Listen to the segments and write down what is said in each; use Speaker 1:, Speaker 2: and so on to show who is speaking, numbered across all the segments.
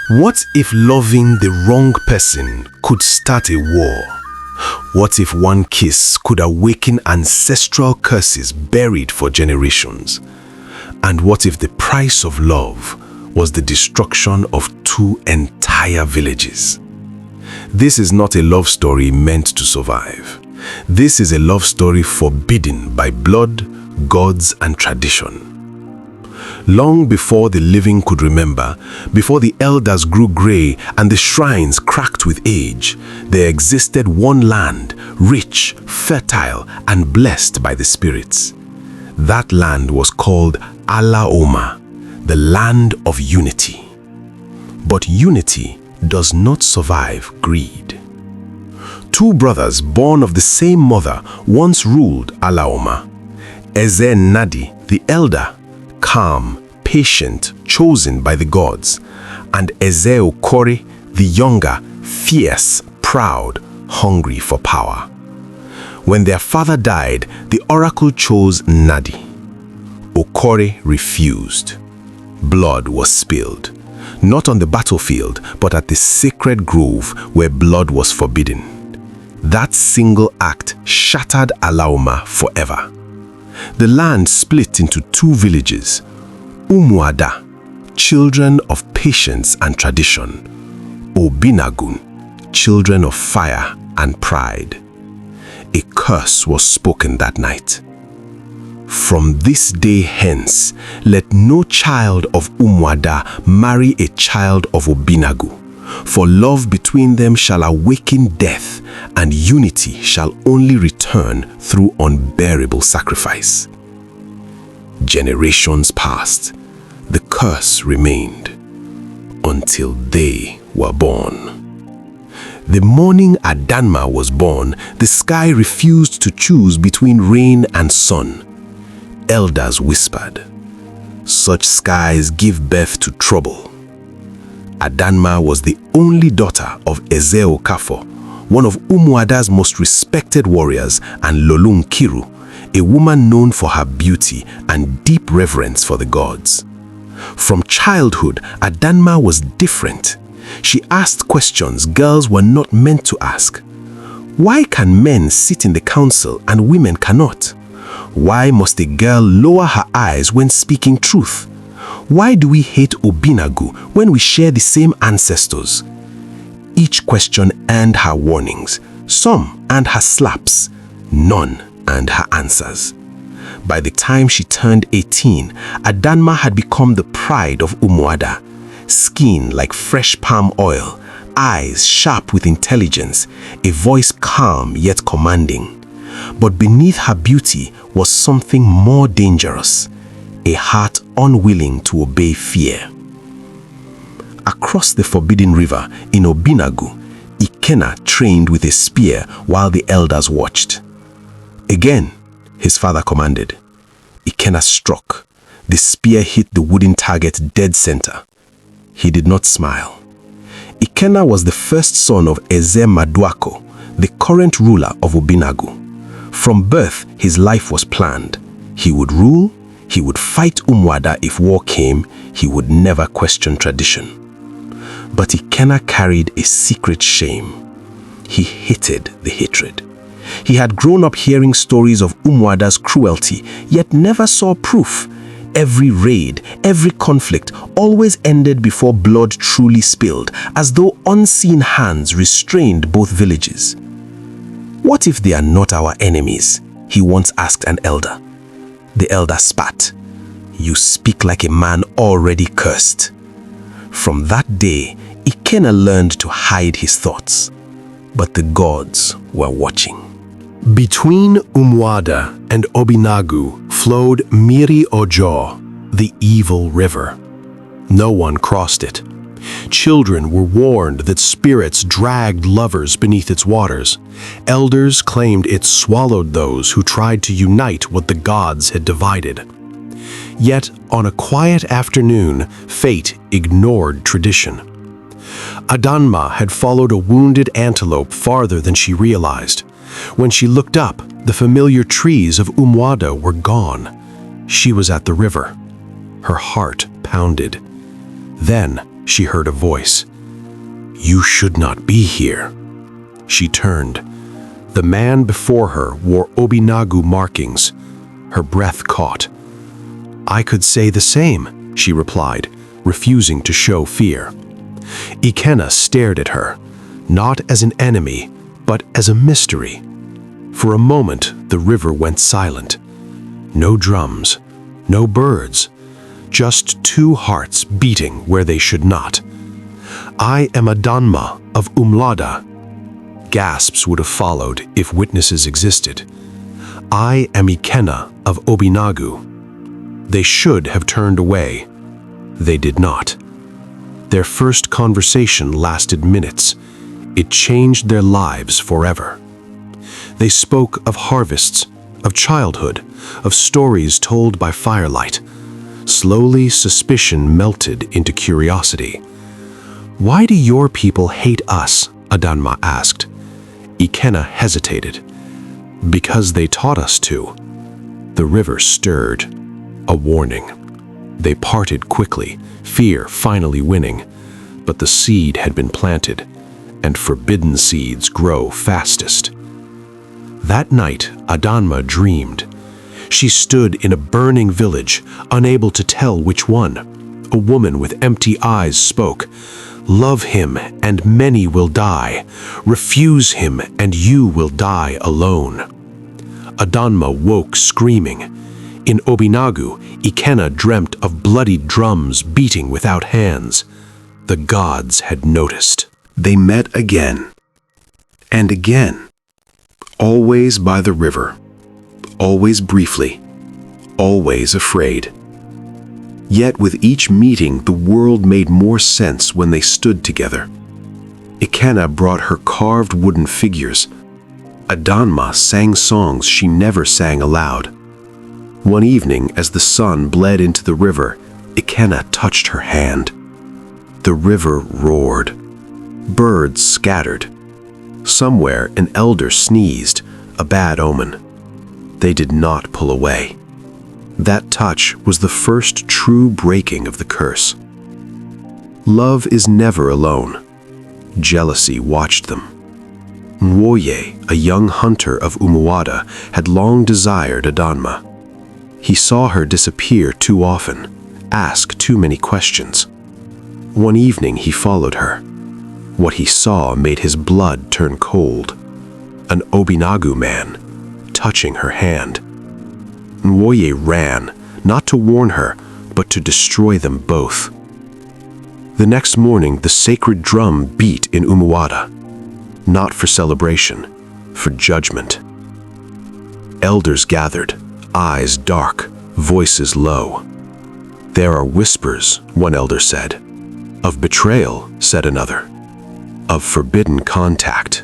Speaker 1: What if loving the wrong person could start a war? What if one kiss could awaken ancestral curses buried for generations? And what if the price of love was the destruction of two entire villages? This is not a love story meant to survive. This is a love story forbidden by blood, gods, and tradition. Long before the living could remember, before the elders grew gray and the shrines cracked with age, there existed one land, rich, fertile, and blessed by the spirits. That land was called Alaoma, the land of unity. But unity does not survive greed. Two brothers born of the same mother once ruled Alaoma. Eze Nadi, the elder, calm, patient, chosen by the gods, and Eze Okore, the younger, fierce, proud, hungry for power. When their father died, the oracle chose Nadi. Okore refused. Blood was spilled, not on the battlefield, but at the sacred grove where blood was forbidden. That single act shattered Alaoma forever. The land split into two villages, Umuada, children of patience and tradition, Obinagu, children of fire and pride. A curse was spoken that night. From this day hence, let no child of Umuada marry a child of Obinagu, for love between them shall awaken death, and unity shall only return through unbearable sacrifice. Generations passed. The curse remained until they were born. The morning Adanma was born, the sky refused to choose between rain and sun. Elders whispered, "Such skies give birth to trouble." Adanma was the only daughter of Eze Okafo, one of Umuada's most respected warriors, and Lolung Kiru, a woman known for her beauty and deep reverence for the gods. From childhood, Adanma was different. She asked questions girls were not meant to ask. Why can men sit in the council and women cannot? Why must a girl lower her eyes when speaking truth? Why do we hate Obinagu when we share the same ancestors? Each question earned her warnings. Some earned her slaps. None earned her answers. By the time she turned 18, Adanma had become the pride of Umuada. Skin like fresh palm oil, eyes sharp with intelligence, a voice calm yet commanding. But beneath her beauty was something more dangerous, a heart unwilling to obey fear. Across the forbidden river in Obinagu, Ikenna trained with a spear while the elders watched. Again, his father commanded. Ikenna struck. The spear hit the wooden target dead center. He did not smile. Ikenna was the first son of Eze Maduako, the current ruler of Obinagu. From birth, his life was planned. He would rule, he would fight Umuada if war came, he would never question tradition. But Ikenna carried a secret shame. He hated the hatred. He had grown up hearing stories of Umuada's cruelty, yet never saw proof. Every raid, every conflict always ended before blood truly spilled, as though unseen hands restrained both villages. "What if they are not our enemies?" he once asked an elder. The elder spat. "You speak like a man already cursed." From that day, Ikenna learned to hide his thoughts. But the gods were watching. Between Umuada and Obinagu flowed Miri Ojo, the evil river. No one crossed it. Children were warned that spirits dragged lovers beneath its waters. Elders claimed it swallowed those who tried to unite what the gods had divided. Yet, on a quiet afternoon, fate ignored tradition. Adanma had followed a wounded antelope farther than she realized. When she looked up, the familiar trees of Umuada were gone. She was at the river. Her heart pounded. Then, she heard a voice. "You should not be here." She turned. The man before her wore Obinagu markings. Her breath caught. "I could say the same," she replied, refusing to show fear. Ikenna stared at her, not as an enemy, but as a mystery. For a moment, the river went silent. No drums, no birds, just two hearts beating where they should not. "I am Adanma of Umuada." Gasps would have followed if witnesses existed. "I am Ikenna of Obinagu." They should have turned away. They did not. Their first conversation lasted minutes. It changed their lives forever. They spoke of harvests, of childhood, of stories told by firelight. Slowly, suspicion melted into curiosity. "Why do your people hate us?" Adanma asked. Ikenna hesitated. "Because they taught us to." The river stirred. A warning. They parted quickly, fear finally winning. But the seed had been planted, and forbidden seeds grow fastest. That night, Adanma dreamed. She stood in a burning village, unable to tell which one. A woman with empty eyes spoke. "Love him, and many will die. Refuse him, and you will die alone." Adanma woke screaming. In Obinagu, Ikenna dreamt of bloody drums beating without hands. The gods had noticed. They met again. And again. Always by the river. Always briefly. Always afraid. Yet with each meeting, the world made more sense when they stood together. Ikenna brought her carved wooden figures. Adanma sang songs she never sang aloud. One evening, as the sun bled into the river, Ikenna touched her hand. The river roared. Birds scattered. Somewhere, an elder sneezed, a bad omen. They did not pull away. That touch was the first true breaking of the curse. Love is never alone. Jealousy watched them. Nwoye, a young hunter of Umuada, had long desired Adanma. He saw her disappear too often, ask too many questions. One evening he followed her. What he saw made his blood turn cold. An Obinagu man, touching her hand. Nwoye ran, not to warn her, but to destroy them both. The next morning, the sacred drum beat in Umuada, not for celebration, for judgment. Elders gathered, eyes dark, voices low. "There are whispers," one elder said. "Of betrayal," said another. "Of forbidden contact."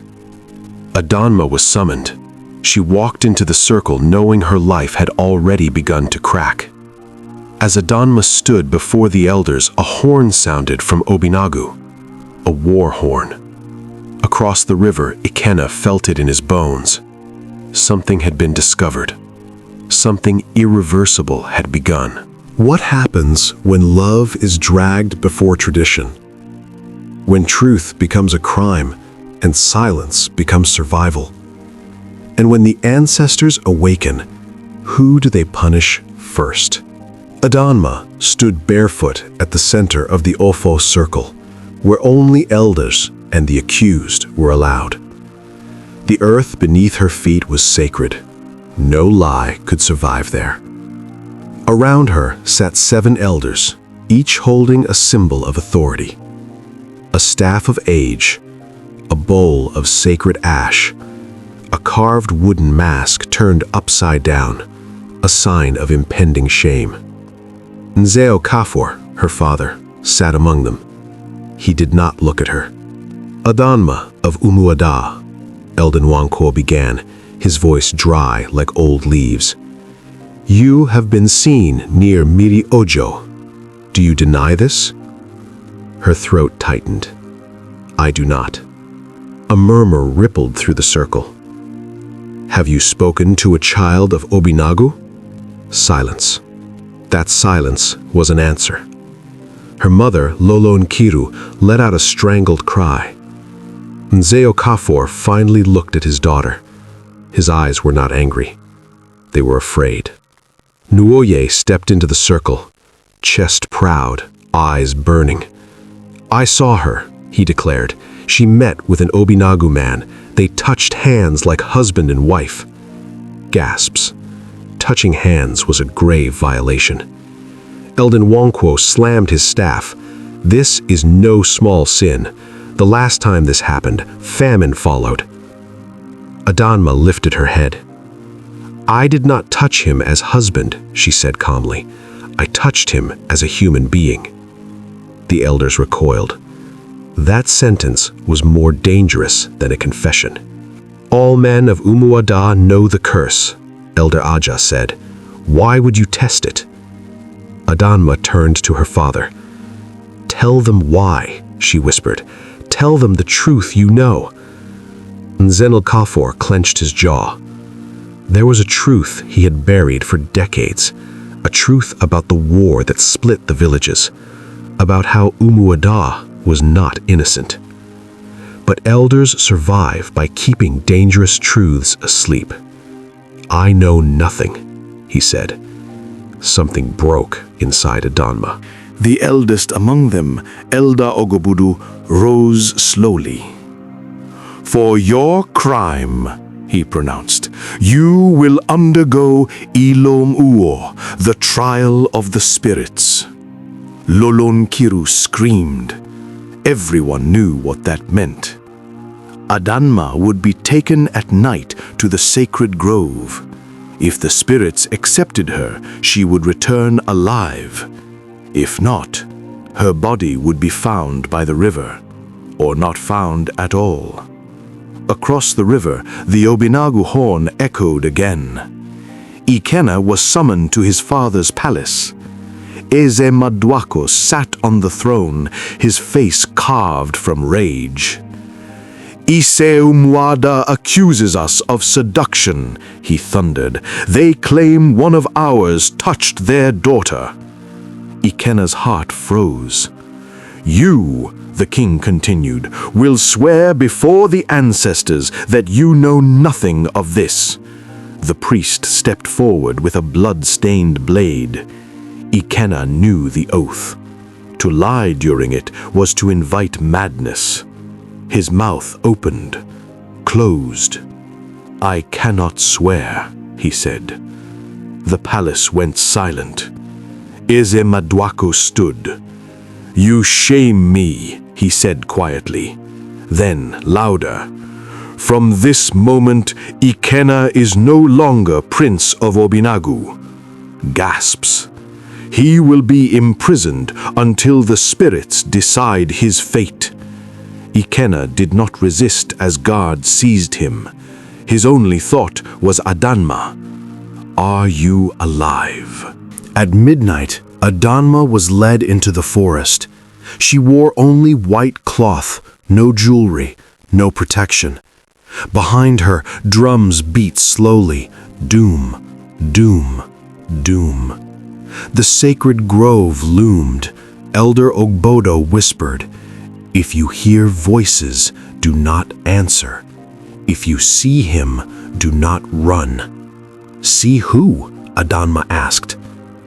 Speaker 1: Adanma was summoned. She walked into the circle knowing her life had already begun to crack. As Adanma stood before the elders, a horn sounded from Obinagu, a war horn. Across the river, Ikenna felt it in his bones. Something had been discovered. Something irreversible had begun. What happens when love is dragged before tradition? When truth becomes a crime and silence becomes survival? And when the ancestors awaken, who do they punish first? Adanma stood barefoot at the center of the Ofo circle, where only elders and the accused were allowed. The earth beneath her feet was sacred. No lie could survive there. Around her sat 7 elders, each holding a symbol of authority. A staff of age, a bowl of sacred ash, a carved wooden mask turned upside down, a sign of impending shame. Nzeo Kafor, her father, sat among them. He did not look at her. "Adanma of Umuada," Eldon Wanko began, his voice dry like old leaves. "You have been seen near Miri Ojo. Do you deny this?" Her throat tightened. "I do not." A murmur rippled through the circle. "Have you spoken to a child of Obinagu?" Silence. That silence was an answer. Her mother, Lolo Nkiru, let out a strangled cry. Nzeo Kafor finally looked at his daughter. His eyes were not angry. They were afraid. Nuoye stepped into the circle, chest proud, eyes burning. "I saw her," he declared. "She met with an Obinagu man. They touched hands like husband and wife." Gasps. Touching hands was a grave violation. Eldon Wonkwo slammed his staff. "This is no small sin. The last time this happened, famine followed." Adanma lifted her head. "I did not touch him as husband," she said calmly. "I touched him as a human being." The elders recoiled. That sentence was more dangerous than a confession. "All men of Umuada know the curse," Elder Aja said. "Why would you test it?" Adanma turned to her father. "Tell them why," she whispered. "Tell them the truth you know." Nzenel Kafor clenched his jaw. There was a truth he had buried for decades, a truth about the war that split the villages, about how Umuada was not innocent. But elders survive by keeping dangerous truths asleep. "I know nothing," he said. Something broke inside Adanma.
Speaker 2: The eldest among them, Elder Ogobudu, rose slowly. "For your crime," he pronounced, "you will undergo Ilom Uo, the trial of the spirits." Lolo Nkiru screamed. Everyone knew what that meant. Adanma would be taken at night to the sacred grove. If the spirits accepted her, she would return alive. If not, her body would be found by the river, or not found at all. Across the river, the Obinagu horn echoed again. Ikenna was summoned to his father's palace. Eze Madwako sat on the throne, his face carved from rage. "Ise Umuada accuses us of seduction," he thundered. "They claim one of ours touched their daughter." Ikenna's heart froze. "You," the king continued, "will swear before the ancestors that you know nothing of this." The priest stepped forward with a blood-stained blade. Ikenna knew the oath. To lie during it was to invite madness. His mouth opened, closed. "I cannot swear," he said. The palace went silent. Eze Madwako stood. "You shame me," he said quietly. Then, louder, "From this moment, Ikenna is no longer Prince of Obinagu." Gasps. "He will be imprisoned until the spirits decide his fate." Ikenna did not resist as guards seized him. His only thought was Adanma. "Are you alive?" At midnight, Adanma was led into the forest. She wore only white cloth, no jewelry, no protection. Behind her, drums beat slowly. Doom, doom, doom. The sacred grove loomed. Elder Ogbodo whispered, "If you hear voices, do not answer. If you see him, do not run." "See who?" Adanma asked.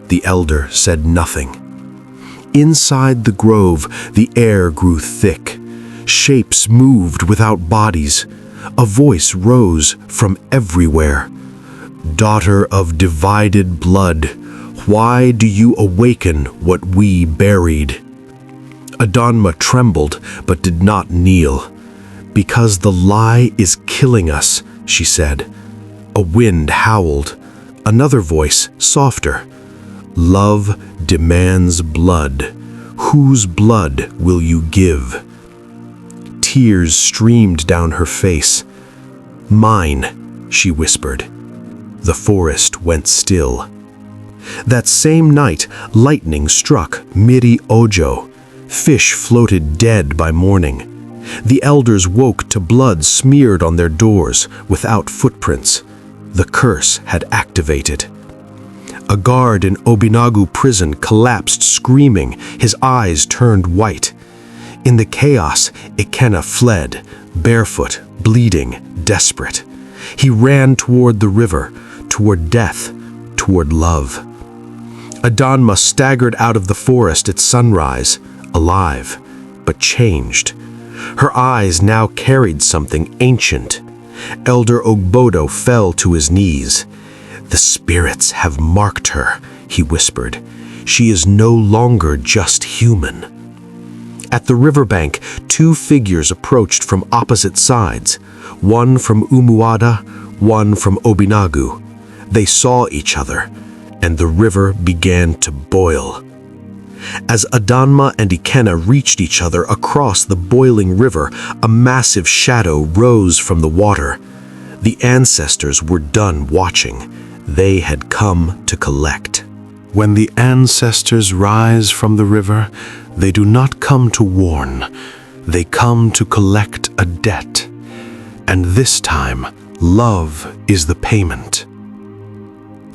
Speaker 2: The elder said nothing. Inside the grove, the air grew thick. Shapes moved without bodies. A voice rose from everywhere. "Daughter of divided blood, why do you awaken what we buried?" Adanma trembled but did not kneel. "Because the lie is killing us," she said. A wind howled. Another voice, softer. "Love demands blood. Whose blood will you give?" Tears streamed down her face. "Mine," she whispered. The forest went still. That same night, lightning struck Miri Ojo. Fish floated dead by morning. The elders woke to blood smeared on their doors without footprints. The curse had activated.
Speaker 1: A guard in Obinagu prison collapsed screaming, his eyes turned white. In the chaos, Ikenna fled, barefoot, bleeding, desperate. He ran toward the river, toward death, toward love. Adanma staggered out of the forest at sunrise, alive, but changed. Her eyes now carried something ancient. Elder Ogbodo fell to his knees. "The spirits have marked her," he whispered. "She is no longer just human." At the riverbank, two figures approached from opposite sides, one from Umuada, one from Obinagu. They saw each other, and the river began to boil. As Adanma and Ikenna reached each other across the boiling river, a massive shadow rose from the water. The ancestors were done watching. They had come to collect. When the ancestors rise from the river, they do not come to warn. They come to collect a debt. And this time, love is the payment.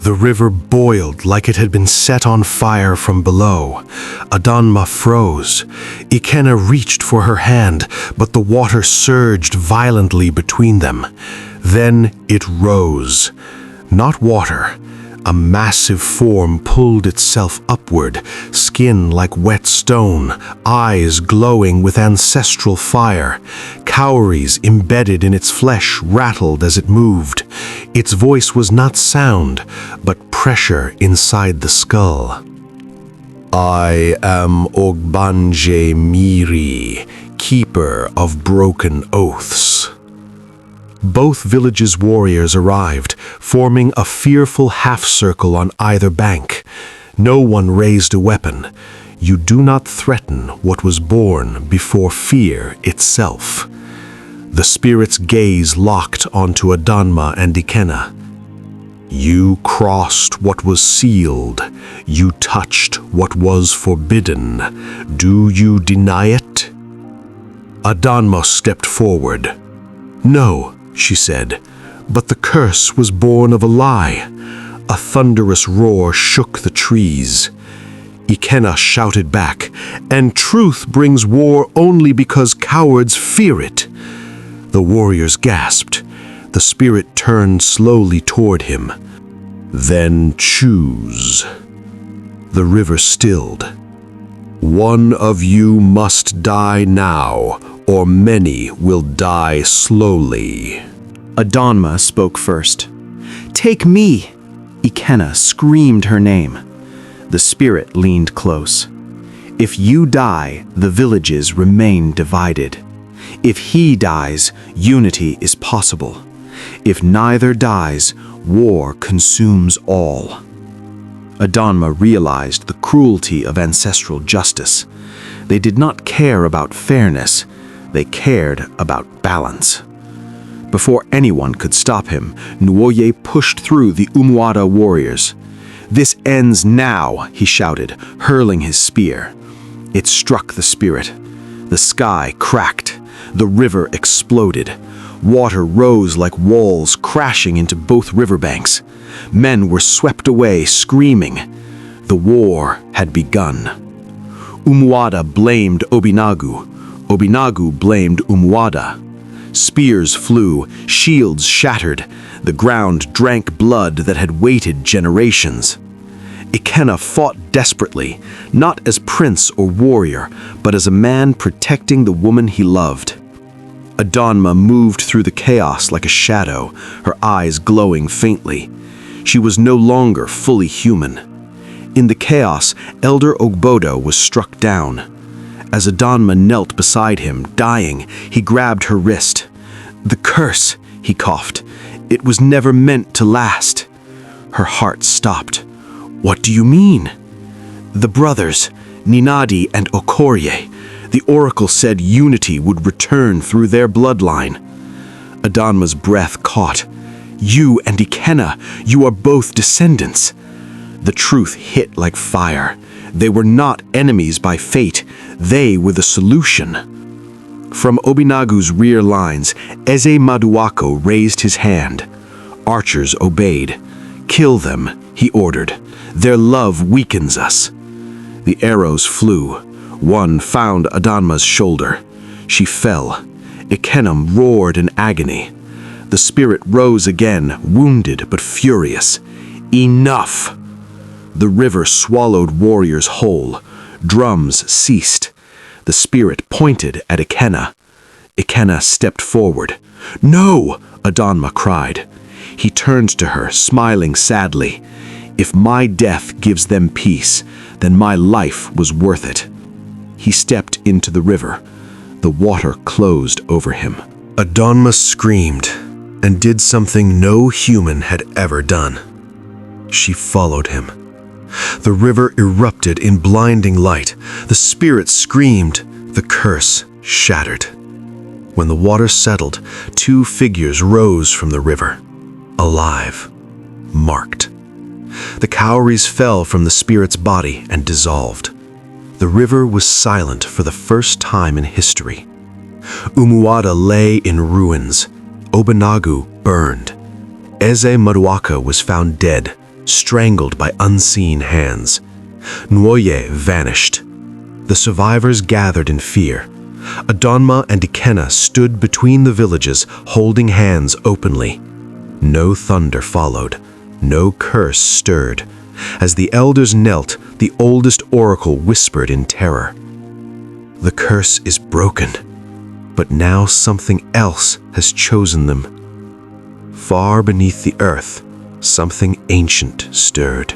Speaker 1: The river boiled like it had been set on fire from below. Adanma froze. Ikenna reached for her hand, but the water surged violently between them. Then it rose. Not water. A massive form pulled itself upward, skin like wet stone, eyes glowing with ancestral fire. Cowries embedded in its flesh rattled as it moved. Its voice was not sound, but pressure inside the skull. "I am Ogbanje Miri, keeper of broken oaths." Both villages' warriors arrived, forming a fearful half-circle on either bank. No one raised a weapon. You do not threaten what was born before fear itself. The spirit's gaze locked onto Adanma and Ikenna. "You crossed what was sealed. You touched what was forbidden. Do you deny it?" Adanma stepped forward. "No," she said, "but the curse was born of a lie." A thunderous roar shook the trees. Ikenna shouted back, "And truth brings war only because cowards fear it." The warriors gasped. The spirit turned slowly toward him. "Then choose." The river stilled. "One of you must die now, or many will die slowly."
Speaker 3: Adanma spoke first. "Take me!" Ikenna screamed her name. The spirit leaned close. "If you die, the villages remain divided. If he dies, unity is possible. If neither dies, war consumes all." Adanma realized the cruelty of ancestral justice. They did not care about fairness. They cared about balance. Before anyone could stop him, Nwoye pushed through the Umuada warriors. "This ends now," he shouted, hurling his spear. It struck the spirit. The sky cracked. The river exploded. Water rose like walls, crashing into both riverbanks. Men were swept away, screaming. The war had begun. Umuada blamed Obinagu. Obinagu blamed Umuada. Spears flew, shields shattered. The ground drank blood that had waited generations. Ikenna fought desperately, not as prince or warrior, but as a man protecting the woman he loved. Adanma moved through the chaos like a shadow, her eyes glowing faintly. She was no longer fully human. In the chaos, Elder Ogbodo was struck down. As Adanma knelt beside him, dying, he grabbed her wrist. "The curse," he coughed. "It was never meant to last." Her heart stopped. "What do you mean?" "The brothers, Ninadi and Okorye. The oracle said unity would return through their bloodline." Adanma's breath caught. "You and Ikenna, you are both descendants." The truth hit like fire. They were not enemies by fate. They were the solution. From Obinagu's rear lines, Eze Maduwako raised his hand. Archers obeyed. "Kill them," he ordered.
Speaker 2: Their love weakens us." The arrows flew. One found Adanma's shoulder. She fell. Ikenna roared in agony. The spirit rose again, wounded but furious. "Enough!" The river swallowed warriors whole. Drums ceased. The spirit pointed at Ikenna. Ikenna stepped forward. "No!" Adanma cried. He turned to her, smiling sadly. "If my death gives them peace, then my life was worth it." He stepped into the river. The water closed over him.
Speaker 1: Adanma screamed and did something no human had ever done. She followed him. The river erupted in blinding light. The spirit screamed. The curse shattered. When the water settled, 2 figures rose from the river, alive, marked. The cowries fell from the spirit's body and dissolved. The river was silent for the first time in history. Umuada lay in ruins. Obinagu burned. Eze Maduaka was found dead, strangled by unseen hands. Nwoye vanished. The survivors gathered in fear. Adanma and Ikenna stood between the villages, holding hands openly. No thunder followed. No curse stirred. As the elders knelt, the oldest oracle whispered in terror. "The curse is broken, but now something else has chosen them." Far beneath the earth, something ancient stirred.